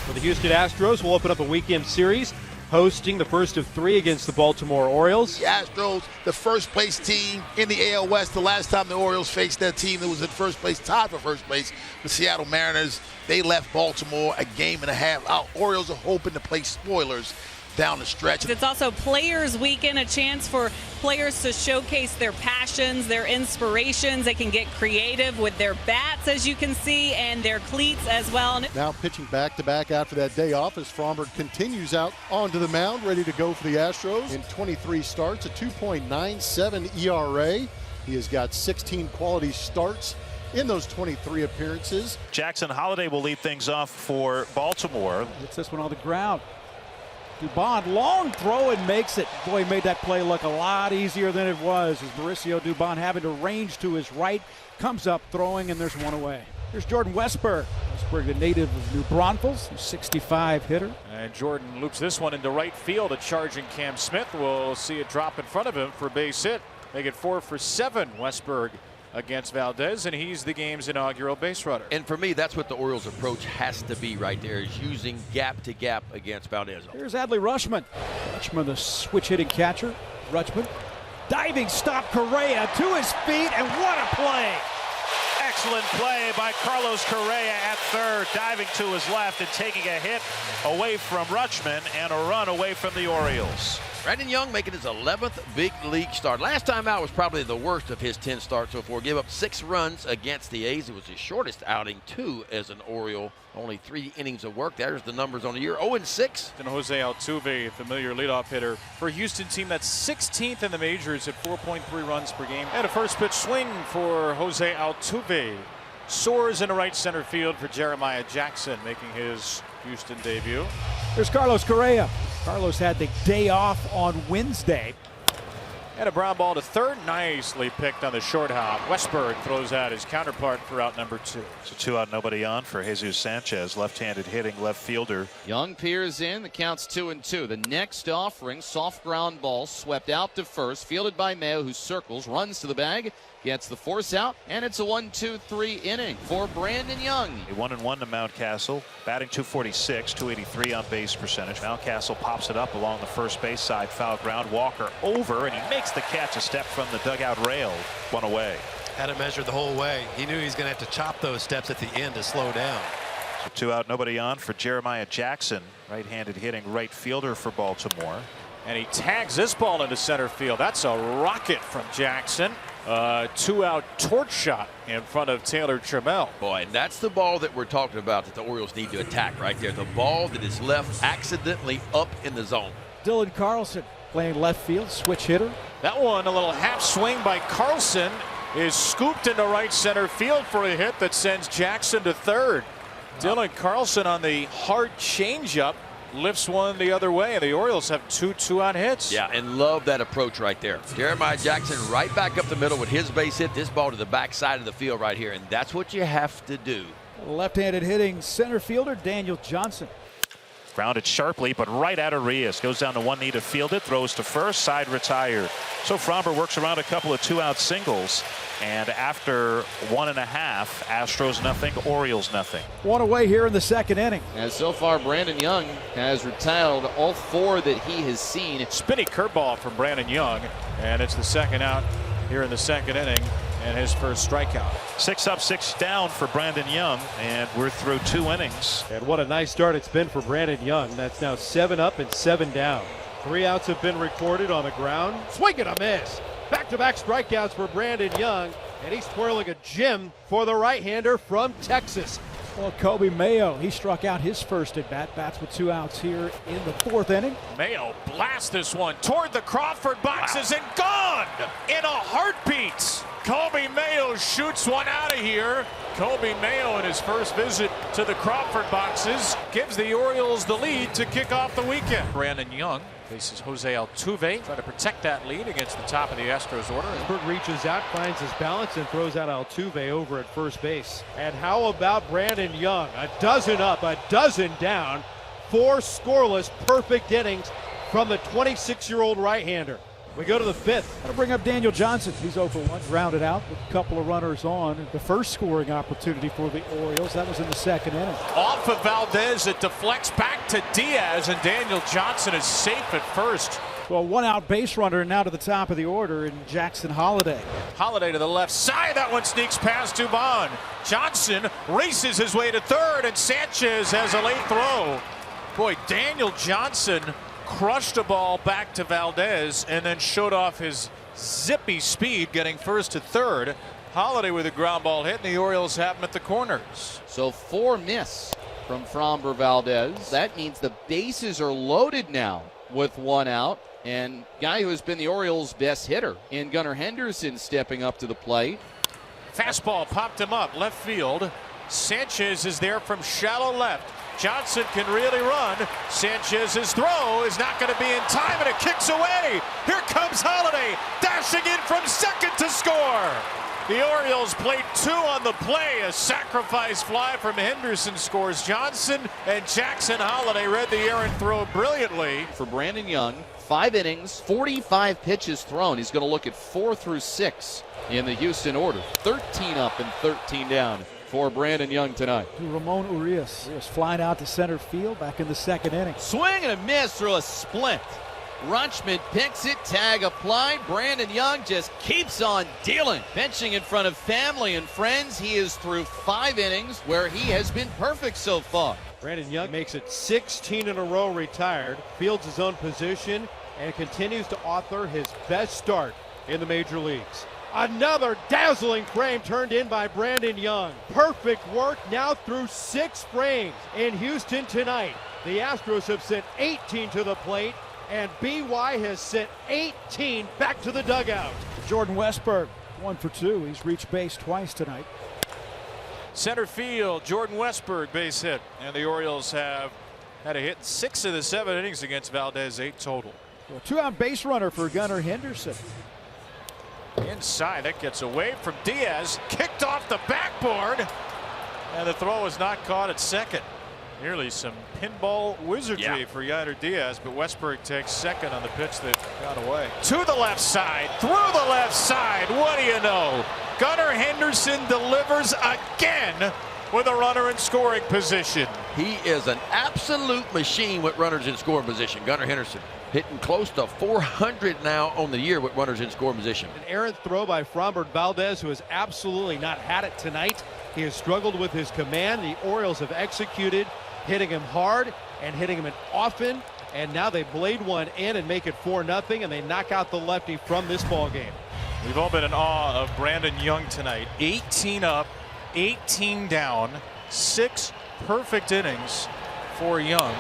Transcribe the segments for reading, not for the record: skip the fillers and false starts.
For the Houston Astros, will open up a weekend series, hosting the first of 3 against the Baltimore Orioles. The Astros, the first place team in the AL West. The last time the Orioles faced their team that was in first place, tied for first place, the Seattle Mariners, they left Baltimore a game and a half out. Orioles are hoping to play spoilers down the stretch. It's also Players Weekend, a chance for players to showcase their passions, their inspirations. They can get creative with their bats, as you can see, and their cleats as well. Now pitching back-to-back after that day off as Framber continues out onto the mound, ready to go for the Astros. In 23 starts, a 2.97 ERA. He has got 16 quality starts in those 23 appearances. Jackson Holiday will lead things off for Baltimore. Hits this one on the ground. Dubon, long throw and makes it. Boy, he made that play look a lot easier than it was, as Mauricio Dubon, having to range to his right, comes up throwing, and there's one away. Here's Jordan Westberg. Westberg, the native of New Braunfels, 65 hitter. And Jordan loops this one into right field. A charging Cam Smith. We'll see it drop in front of him for a base hit. Make it 4 for 7. Westberg against Valdez, and he's the game's inaugural base runner. And for me, that's what the Orioles' approach has to be right there, is using gap to gap against Valdez. Here's Adley Rutschman. Rutschman, the switch hitting catcher. Rutschman, diving stop Correa to his feet, and what a play! Excellent play by Carlos Correa at third, diving to his left and taking a hit away from Rutschman and a run away from the Orioles. Brandon Young making his 11th big league start. Last time out was probably the worst of his 10 starts so far. Gave up 6 runs against the A's. It was his shortest outing, too, as an Oriole. Only 3 innings of work. There's the numbers on the year. 0-6. And Jose Altuve, familiar leadoff hitter for a Houston team that's 16th in the majors at 4.3 runs per game. And a first pitch swing for Jose Altuve. Soars into right center field for Jeremiah Jackson, making his Houston debut. There's Carlos Correa. Carlos had the day off on Wednesday. And a ground ball to third. Nicely picked on the short hop. Westberg throws out his counterpart for out number 2. So 2 out, nobody on for Jesus Sanchez, left-handed hitting left fielder. Young peers in. The count's 2-2. The next offering, soft ground ball, swept out to first, fielded by Mayo, who circles, runs to the bag, gets the force out, and it's a 1-2-3 inning for Brandon Young. A 1-1 to Mountcastle, batting .246, .283 on base percentage. Mountcastle pops it up along the first base side, foul ground. Walker over, and he makes the catch a step from the dugout rail. 1 away. Had to measure the whole way. He knew he was going to have to chop those steps at the end to slow down. So 2 out, nobody on for Jeremiah Jackson, right-handed hitting right fielder for Baltimore. And he tags this ball into center field. That's a rocket from Jackson. 2-out torch shot in front of Taylor Trammell. Boy, and that's the ball that we're talking about that the Orioles need to attack right there. The ball that is left accidentally up in the zone. Dylan Carlson playing left field, switch hitter. That one, a little half swing by Carlson, is scooped into right center field for a hit that sends Jackson to third. Dylan Carlson on the hard changeup lifts one the other way, and the Orioles have 2 2-out hits. Yeah, and love that approach right there. Jeremiah Jackson right back up the middle with his base hit. This ball to the backside of the field right here, and that's what you have to do. Left-handed hitting center fielder Daniel Johnson. Grounded sharply, but right at Arias. Goes down to one knee to field it, throws to first, side retired. So Framber works around a couple of 2-out singles. And after 1.5, Astros nothing, Orioles nothing. 1 away here in the second inning. And so far, Brandon Young has retired all 4 that he has seen. Spinny curveball from Brandon Young, and it's the second out here in the second inning, and his first strikeout. 6 up, 6 down for Brandon Young, and we're through 2 innings. And what a nice start it's been for Brandon Young. That's now 7 up and 7 down. 3 outs have been recorded on the ground. Swing and a miss. Back-to-back strikeouts for Brandon Young, and he's twirling a gem for the right-hander from Texas. Well, Kobe Mayo, he struck out his first at-bat. Bats with 2 outs here in the 4th inning. Mayo blasts this one toward the Crawford boxes and gone in a heartbeat. Kobe Mayo shoots one out of here. Kobe Mayo in his first visit to the Crawford boxes gives the Orioles the lead to kick off the weekend. Brandon Young faces Jose Altuve, trying to protect that lead against the top of the Astros order. Berg reaches out, finds his balance, and throws out Altuve over at first base. And how about Brandon Young? A dozen up, a dozen down, 4 scoreless perfect innings from the 26-year-old right-hander. We go to the 5th. That'll bring up Daniel Johnson. He's 0 for 1, grounded out with a couple of runners on. The first scoring opportunity for the Orioles, that was in the second inning. Off of Valdez, it deflects back to Diaz, and Daniel Johnson is safe at first. Well, 1-out base runner now to the top of the order in Jackson Holliday. Holliday to the left side. That one sneaks past Dubon. Johnson races his way to third, and Sanchez has a late throw. Boy, Daniel Johnson crushed a ball back to Valdez and then showed off his zippy speed getting first to third. Holliday with a ground ball hit, and the Orioles have him at the corners. So 4 miss from Framber Valdez. That means the bases are loaded now with 1 out. And guy who has been the Orioles' best hitter in Gunnar Henderson stepping up to the plate. Fastball popped him up left field. Sanchez is there from shallow left. Johnson can really run. Sanchez's throw is not going to be in time, and it kicks away. Here comes Holliday dashing in from second to score. The Orioles played 2 on the play. A sacrifice fly from Henderson scores Johnson, and Jackson Holliday read the errant throw brilliantly. For Brandon Young, 5 innings, 45 pitches thrown. He's going to look at 4 through 6 in the Houston order. 13 up and 13 down for Brandon Young tonight. To Ramon Urias. Urias flying out to center field back in the second inning. Swing and a miss through a splint. Rutschman picks it, tag applied. Brandon Young just keeps on dealing. Benching in front of family and friends. He is through 5 innings where he has been perfect so far. Brandon Young makes it 16 in a row retired, fields his own position, and continues to author his best start in the major leagues. Another dazzling frame turned in by Brandon Young. Perfect work now through 6 frames in Houston tonight. The Astros have sent 18 to the plate, and BY has sent 18 back to the dugout. Jordan Westberg, 1 for 2. He's reached base twice tonight. Center field, Jordan Westberg base hit, and the Orioles have had a hit in 6 of the 7 innings against Valdez, 8 total. A 2-out base runner for Gunnar Henderson. Inside, that gets away from Diaz, kicked off the backboard, and the throw is not caught at second. Nearly some pinball wizardry for Yainer Diaz, but Westberg takes second on the pitch that got away. To the left side, through the left side, what do you know? Gunnar Henderson delivers again with a runner in scoring position. He is an absolute machine with runners in scoring position. Gunnar Henderson hitting close to 400 now on the year with runners in scoring position. An errant throw by Framber Valdez, who has absolutely not had it tonight. He has struggled with his command. The Orioles have executed, hitting him hard and hitting him often, and now they blade one in and make it 4-0, and they knock out the lefty from this ball game. We've all been in awe of Brandon Young tonight. 18 up, 18 down, 6 perfect innings for Young,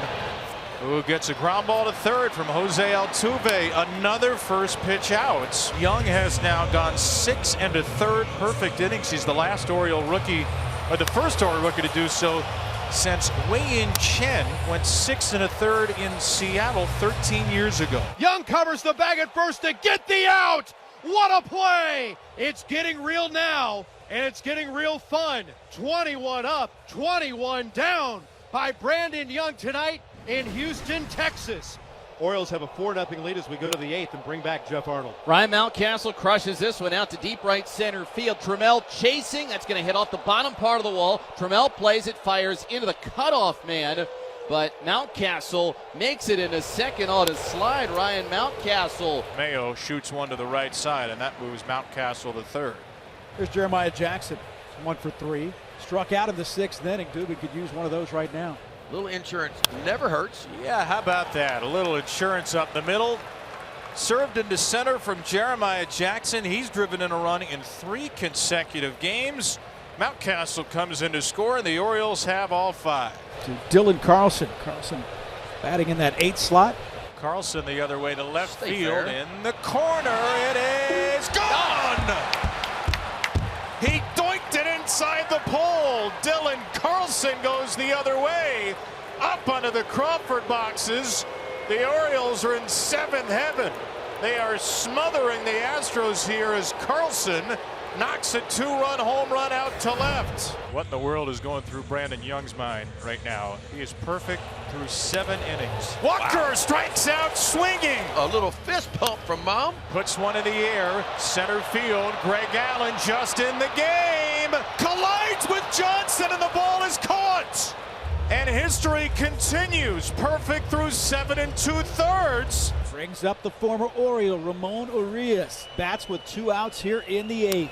who gets a ground ball to third from Jose Altuve. Another first pitch out. Young has now gone 6 1/3 perfect innings. He's the last Oriole rookie, or the first Oriole rookie to do so since Wei-Yin Chen went 6 1/3 in Seattle 13 years ago. Young covers the bag at first to get the out. What a play! It's getting real now, and it's getting real fun. 21 up, 21 down by Brandon Young tonight in Houston, Texas. Orioles have a 4-0 lead as we go to the 8th and bring back Jeff Arnold. Ryan Mountcastle crushes this one out to deep right center field. Trammell chasing. That's going to hit off the bottom part of the wall. Trammell plays it, fires into the cutoff man. But Mountcastle makes it in a second on a slide. Ryan Mountcastle. Mayo shoots one to the right side, and that moves Mountcastle to third. Here's Jeremiah Jackson, 1 for 3. Struck out in the 6th inning. Dude, we could use one of those right now. Little insurance never hurts. Yeah, how about that? A little insurance up the middle. Served into center from Jeremiah Jackson. He's driven in a run in 3 consecutive games. Mountcastle comes in to score, and the Orioles have all 5. To Dylan Carlson. Carlson batting in that 8th slot. Carlson the other way to left Stay field. fair. In the corner, it is gone! He doinked it inside the pole. Dylan Carlson goes the other way, up onto the Crawford boxes. The Orioles are in 7th heaven. They are smothering the Astros here as Carlson knocks a 2-run home run out to left. What in the world is going through Brandon Young's mind right now? He is perfect through 7 innings. Walker strikes out swinging. A little fist pump from Mom. Puts one in the air, center field. Greg Allen just in the game. Collides with Johnson and the ball is caught. And history continues. Perfect through 7 2/3. Brings up the former Oriole, Ramon Urias. Bats with 2 outs here in the 8th.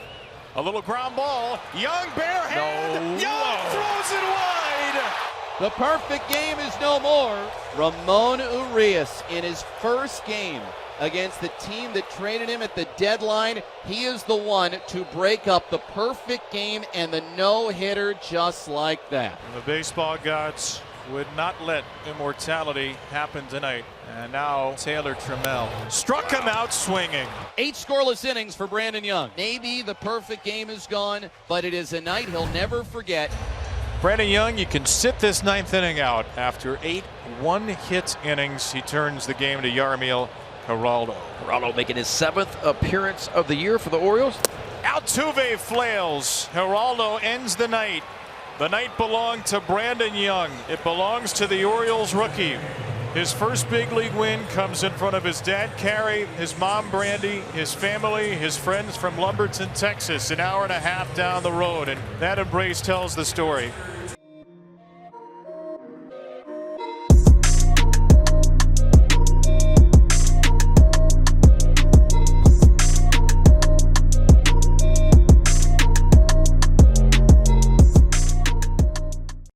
A little ground ball. Young barehand. Young throws it wide. The perfect game is no more. Ramon Urias in his first game against the team that traded him at the deadline. He is the one to break up the perfect game and the no-hitter just like that. The baseball gods would not let immortality happen tonight. And now Taylor Trammell struck him out swinging. 8 scoreless innings for Brandon Young. Maybe the perfect game is gone, but it is a night he'll never forget. Brandon Young, you can sit this 9th inning out. After 8 one-hit innings, he turns the game to Yarmiel Geraldo. Geraldo making his 7th appearance of the year for the Orioles. Altuve flails. Geraldo ends the night. The night belonged to Brandon Young. It belongs to the Orioles rookie. His first big league win comes in front of his dad, Carrie, his mom, Brandy, his family, his friends from Lumberton, Texas, an hour and a half down the road. And that embrace tells the story.